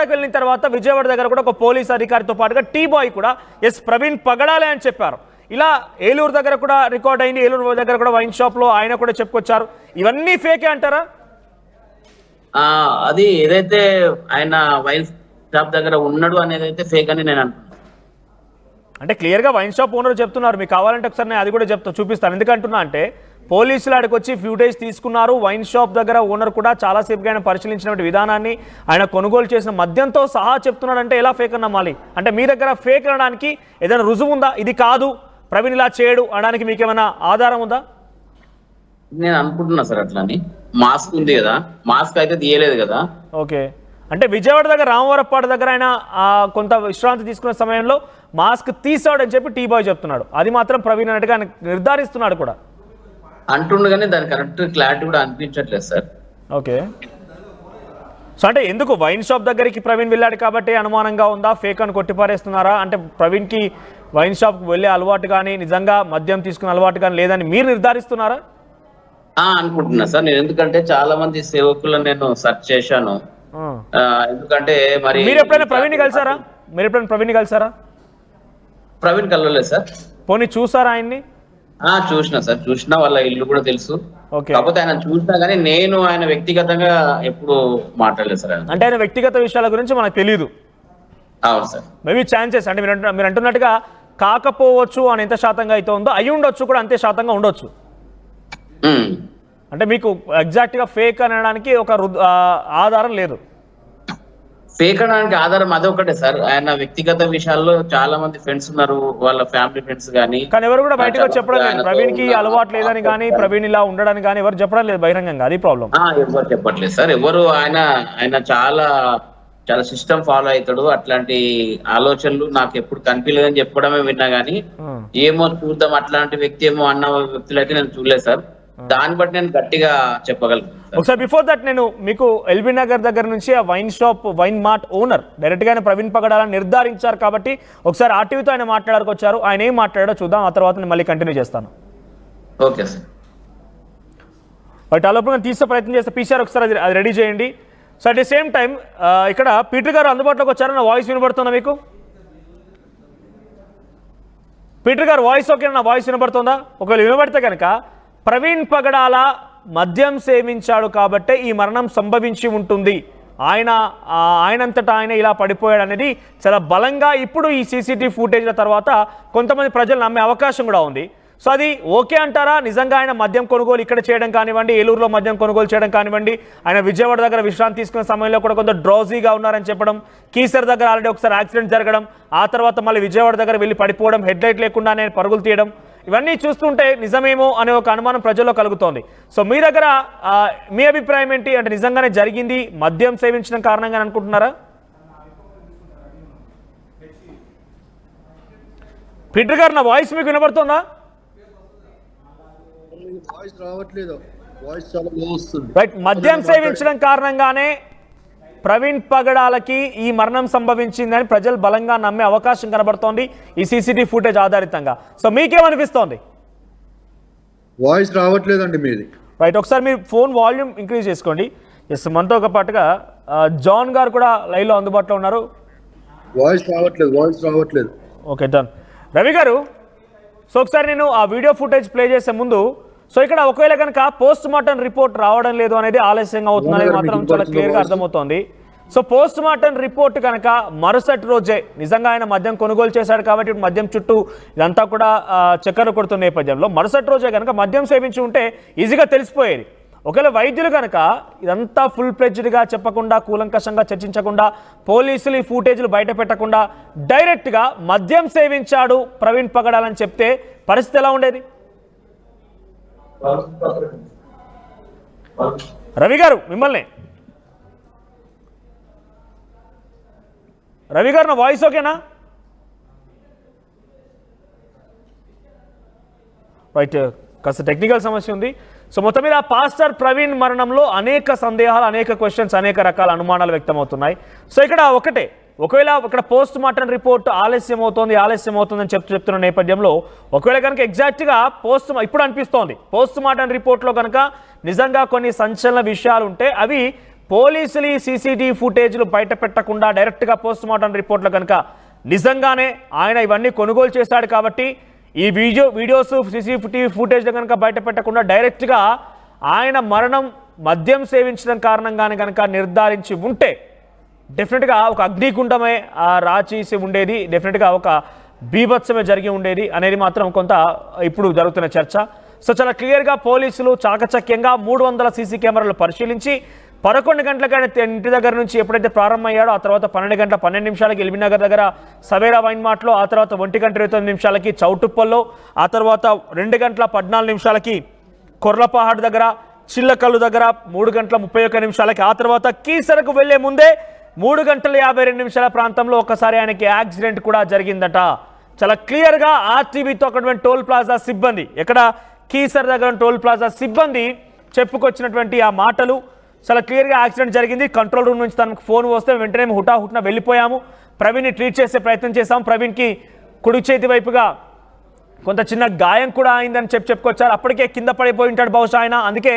విజయవాడకు వెళ్ళిన తర్వాత విజయవాడ దగ్గర కూడా ఒక పోలీస్ అధికారితో పాటుగా టీ బాయ్ కూడా ప్రవీణ్ పగడాలే అని చెప్పారు. ఇలా ఏలూరు దగ్గర కూడా రికార్డ్ అయింది. ఏలూరు దగ్గర కూడా వైన్ షాప్లో ఆయన కూడా చెప్పుకొచ్చారు. ఇవన్నీ ఫేకే అంటారా? అది ఏదైతే ఆయన వైన్ షాప్ దగ్గర ఉన్నాడు అనేది అయితే ఫేక్ అని నేను అంటున్నాను. అంటే క్లియర్గా వైన్ షాప్ ఓనర్ చెప్తున్నారు. మీకు కావాలంటే ఒకసారి నేను అది కూడా చూపిస్తాను. ఎందుకంటున్నా అంటే పోలీసులు ఆడికి వచ్చి ఫ్యూటేజ్ తీసుకున్నారు. వైన్ షాప్ దగ్గర ఓనర్ కూడా చాలాసేపుగా ఆయన పరిశీలించినటువంటి విధానాన్ని, ఆయన కొనుగోలు చేసిన మద్యంతో సహా చెప్తున్నాడంటే ఎలా ఫేక్ అని నమ్మాలి? అంటే మీ దగ్గర ఫేక్ అనడానికి ఏదైనా రుజువు ఉందా? ఇది కాదు ప్రవీణ్ ఇలా చేయడు అనడానికి మీకు ఏమైనా ఆధారం ఉందా? నేను అనుకుంటున్నా సార్ అట్లని. మాస్క్ ఉంది కదా, మాస్క్ అయితే తీయలేదు కదా. ఓకే, అంటే విజయవాడ దగ్గర రామవరపాడు దగ్గర ఆయన కొంత విశ్రాంతి తీసుకునే సమయంలో మాస్క్ తీసాడని చెప్పి టీ బాయ్ చెప్తున్నాడు. అది మాత్రం ప్రవీణ్ అన్నట్టుగా ఆయన నిర్ధారిస్తున్నాడు కూడా అంటుండు, కానీ దాని కరెక్ట్ క్లారిటీ కూడా అనిపించట్లేదు సార్. ఓకే, సో అంటే ఎందుకు వైన్ షాప్ దగ్గరికి ప్రవీణ్ వెళ్ళాడు కాబట్టి అనుమానంగా ఉందా? ఫేక్ అని కొట్టిపారేస్తున్నారా? అంటే ప్రవీణ్కి వైన్ షాప్కి వెళ్ళే అలవాటు కానీ నిజంగా మద్యం తీసుకునే అలవాటు కానీ లేదని మీరు నిర్ధారిస్తున్నారా? అనుకుంటున్నా సార్ నేను. ఎందుకంటే చాలా మంది సేవకులను నేను సెర్చ్ చేశాను. ఎందుకంటే మరి మీరు ఎప్పుడైనా ప్రవీణ్ కలిసారా? ప్రవీణ్ కలవలేదు సార్. పోనీ చూసారా ఆయన్ని? చూసినా సార్, చూసినా. వాళ్ళ ఇల్లు కూడా తెలుసు. కాకపోతే ఆయన చూసినా కానీ నేను ఆయన వ్యక్తిగతంగా ఎప్పుడు మాట్లాడలేదు సార్. అంటే ఆయన వ్యక్తిగత విషయాల గురించి మనకు తెలియదు. అవును సార్. మేబీ ఛాన్సెస్ అంటే మీరు అంటున్నట్టుగా కాకపోవచ్చు అని ఎంత శాతంగా అయితే ఉందో అయి ఉండొచ్చు కూడా అంతే శాతంగా ఉండొచ్చు. అంటే మీకు ఎగ్జాక్ట్ గా ఫేక్ అనడానికి ఒక ఆధారం లేదు. ఫేక్ అనడానికి ఆధారం అదొకటే సార్. ఆయన వ్యక్తిగత విషయాల్లో చాలా మంది ఫ్రెండ్స్ ఉన్నారు, వాళ్ళ ఫ్యామిలీ ఫ్రెండ్స్ కానీ ఎవరు కూడా బయటకు చెప్పడం లేదు. ప్రవీణ్ కి అలవాటు లేదని కానీ ప్రవీణ్ ఇలా ఉండడానికి కానీ ఎవరు చెప్పడం లేదు బహిరంగంగా. అది ప్రాబ్లం. ఎవరు చెప్పట్లేదు సార్. ఎవరు ఆయన చాలా చాలా సిస్టమ్ ఫాలో అవుతాడు. అట్లాంటి ఆలోచనలు నాకు ఎప్పుడు కనిపించలేదని చెప్పడమే విన్నా గానీ ఏమో చూద్దాం అట్లాంటి వ్యక్తి ఏమో అన్న వ్యక్తులు అయితే నేను చూడలేదు సార్. దాన్ని బట్టి నేను గట్టిగా చెప్పగలను. ఒకసారి బిఫోర్ దట్ నేను మీకు ఎల్బీ నగర్ దగ్గర నుంచి ఆ wine shop wine mart owner direct గానే ప్రవీణ్ పగడాలని నిర్ధారించారు కాబట్టి ఒకసారి ఆర్టీవీతో ఆయన మాట్లాడకొచ్చారు. ఆయన ఏం మాట్లాడాడో చూద్దాం, ఆ తర్వాత నేను మళ్ళీ కంటిన్యూ చేస్తాను. Okay sir. బట్ అలోపు నేను తీసే ప్రయత్నం చేస్తే పీసీఆర్ ఒకసారి అది రెడీ చేయండి. So at the same time ఇక్కడ పీటర్ గారు అందుబాటులోకి వచ్చారు. నా వాయిస్ వినబడుతుందా మీకు? పీటర్ గారు వాయిస్ ఓకే? నా వాయిస్ వినబడుతుందా? ఒకవేళ వినబడితే కనుక ప్రవీణ్ పగడాల మద్యం సేవించాడు కాబట్టే ఈ మరణం సంభవించి ఉంటుంది, ఆయనంతటా ఆయన ఇలా పడిపోయాడు అనేది చాలా బలంగా ఇప్పుడు ఈ సీసీటీవీ ఫుటేజ్ల తర్వాత కొంతమంది ప్రజలు నమ్మే అవకాశం కూడా ఉంది. సో అది ఓకే అంటారా? నిజంగా ఆయన మద్యం కొనుగోలు ఇక్కడ చేయడం కానివ్వండి, ఏలూరులో మద్యం కొనుగోలు చేయడం కానివ్వండి, ఆయన విజయవాడ దగ్గర విశ్రాంతి తీసుకునే సమయంలో కూడా కొంత డ్రౌజీగా ఉన్నారని చెప్పడం, కీసర్ దగ్గర ఆల్రెడీ ఒకసారి యాక్సిడెంట్ జరగడం, ఆ తర్వాత మళ్ళీ విజయవాడ దగ్గర వెళ్ళి పడిపోవడం, హెడ్లైట్ లేకుండానే పరుగులు తీయడం, ఇవన్నీ చూస్తుంటే నిజమేమో అనే ఒక అనుమానం ప్రజల్లో కలుగుతోంది. సో మీ దగ్గర మీ అభిప్రాయం ఏంటి? అంటే నిజంగానే జరిగింది మద్యం సేవించడం కారణంగా అనుకుంటున్నారా? పీటర్ గారు నా వాయిస్ మీకు వినబడుతుందా? రైట్, మద్యం సేవించడం కారణంగానే ప్రవీణ్ పగడాలకి ఈ మరణం సంభవించిందని ప్రజలు బలంగా నమ్మే అవకాశం కనబడుతోంది ఈ సీసీటీవీ ఫుటేజ్ ఆధారితంగా. సో మీకేమనిపిస్తోంది? వాయిస్ రావట్లేదండి మీది. రైట్, ఒకసారి మీరు ఫోన్ వాల్యూమ్ ఇంక్రీజ్ చేసుకోండి. ఎస్, మనతో ఒక పాటుగా జాన్ గారు కూడా లైవ్లో అందుబాటులో ఉన్నారు. వాయిస్ రావట్లేదు. Okay, done. రవి గారు, సో ఒకసారి నేను ఆ వీడియో ఫుటేజ్ ప్లే చేసే ముందు, సో ఇక్కడ ఒకవేళ కనుక పోస్ట్ మార్టం రిపోర్ట్ రావడం లేదు అనేది ఆలస్యంగా అవుతుంది అనేది మాత్రం చాలా క్లియర్గా అర్థమవుతోంది. సో పోస్ట్ మార్టం రిపోర్ట్ కనుక మరుసటి రోజే నిజంగా ఆయన మద్యం కొనుగోలు చేశాడు కాబట్టి మద్యం చుట్టూ ఇదంతా కూడా చక్కర్లు కొడుతున్న నేపథ్యంలో మరుసటి రోజే కనుక మద్యం సేవించి ఉంటే ఈజీగా తెలిసిపోయేది. ఒకవేళ వైద్యులు కనుక ఇదంతా ఫుల్ ఫ్లెడ్జ్డ్గా చెప్పకుండా, కూలంకషంగా చర్చించకుండా, పోలీసులు ఈ ఫుటేజ్లు బయట పెట్టకుండా డైరెక్ట్గా మద్యం సేవించాడు ప్రవీణ్ పగడాలని చెప్తే పరిస్థితి ఎలా ఉండేది? రవి గారు, మిమ్మల్ని. రవి గారు, నా వాయిస్ ఓకేనా? రైట్, కాస్త టెక్నికల్ సమస్య ఉంది. సో మొత్తం మీద పాస్టర్ ప్రవీణ్ మరణంలో అనేక సందేహాలు, అనేక క్వశ్చన్స్, అనేక రకాల అనుమానాలు వ్యక్తమవుతున్నాయి. సో ఇక్కడ ఒకవేళ ఇక్కడ పోస్ట్ మార్టం రిపోర్ట్ ఆలస్యం అవుతుందని చెప్తున్న నేపథ్యంలో ఒకవేళ కనుక ఎగ్జాక్ట్గా ఇప్పుడు అనిపిస్తోంది పోస్ట్ మార్టం రిపోర్ట్లో కనుక నిజంగా కొన్ని సంచలన విషయాలు ఉంటే అవి పోలీసులు ఈ సీసీటీవీ ఫుటేజ్లు బయట పెట్టకుండా డైరెక్ట్గా పోస్ట్ మార్టం రిపోర్ట్లో కనుక నిజంగానే ఆయన ఇవన్నీ కొనుగోలు చేశాడు కాబట్టి ఈ వీడియోస్ సీసీటీవీ ఫుటేజ్లు కనుక బయట పెట్టకుండా డైరెక్ట్గా ఆయన మరణం మద్యం సేవించడం కారణంగానే కనుక నిర్ధారించి ఉంటే డెఫినెట్గా ఒక అగ్నిగుండమే రాచేసి ఉండేది, డెఫినెట్గా ఒక బీభత్సమే జరిగి ఉండేది అనేది మాత్రం కొంత ఇప్పుడు జరుగుతున్న చర్చ. సో చాలా క్లియర్గా పోలీసులు చాకచక్యంగా 300 సీసీ కెమెరాలు పరిశీలించి 11 గంటలకు ఇంటి దగ్గర నుంచి ఎప్పుడైతే ప్రారంభమయ్యాడో ఆ తర్వాత 12:12 ఎల్బీనగర్ దగ్గర సవేరా వైన్ మార్ట్లో, ఆ తర్వాత 1:29 చౌటుప్పల్లో, ఆ తర్వాత 2:14 కొర్లపహాడ్ దగ్గర, చిల్లకల్లు దగ్గర 3:31 ఆ తర్వాత కీసరకు వెళ్లే ముందే 3:52 ప్రాంతంలో ఒకసారి ఆయనకి యాక్సిడెంట్ కూడా జరిగిందట. చాలా క్లియర్గా ఆర్టీవీతో అక్కడ టోల్ ప్లాజా సిబ్బంది, ఎక్కడ కీసర్ దగ్గర టోల్ ప్లాజా సిబ్బంది చెప్పుకొచ్చినటువంటి ఆ మాటలు చాలా క్లియర్గా యాక్సిడెంట్ జరిగింది. కంట్రోల్ రూమ్ నుంచి తనకు ఫోన్ వస్తే వెంటనే హుటాహుటిన వెళ్ళిపోయాము, ప్రవీణ్ని ట్రీట్ చేసే ప్రయత్నం చేశాం, ప్రవీణ్కి కుడి చేతి వైపుగా కొంత చిన్న గాయం కూడా అయిందని చెప్పుకొచ్చారు. అప్పటికే కింద పడిపోయి ఉంటాడు బహుశా ఆయన, అందుకే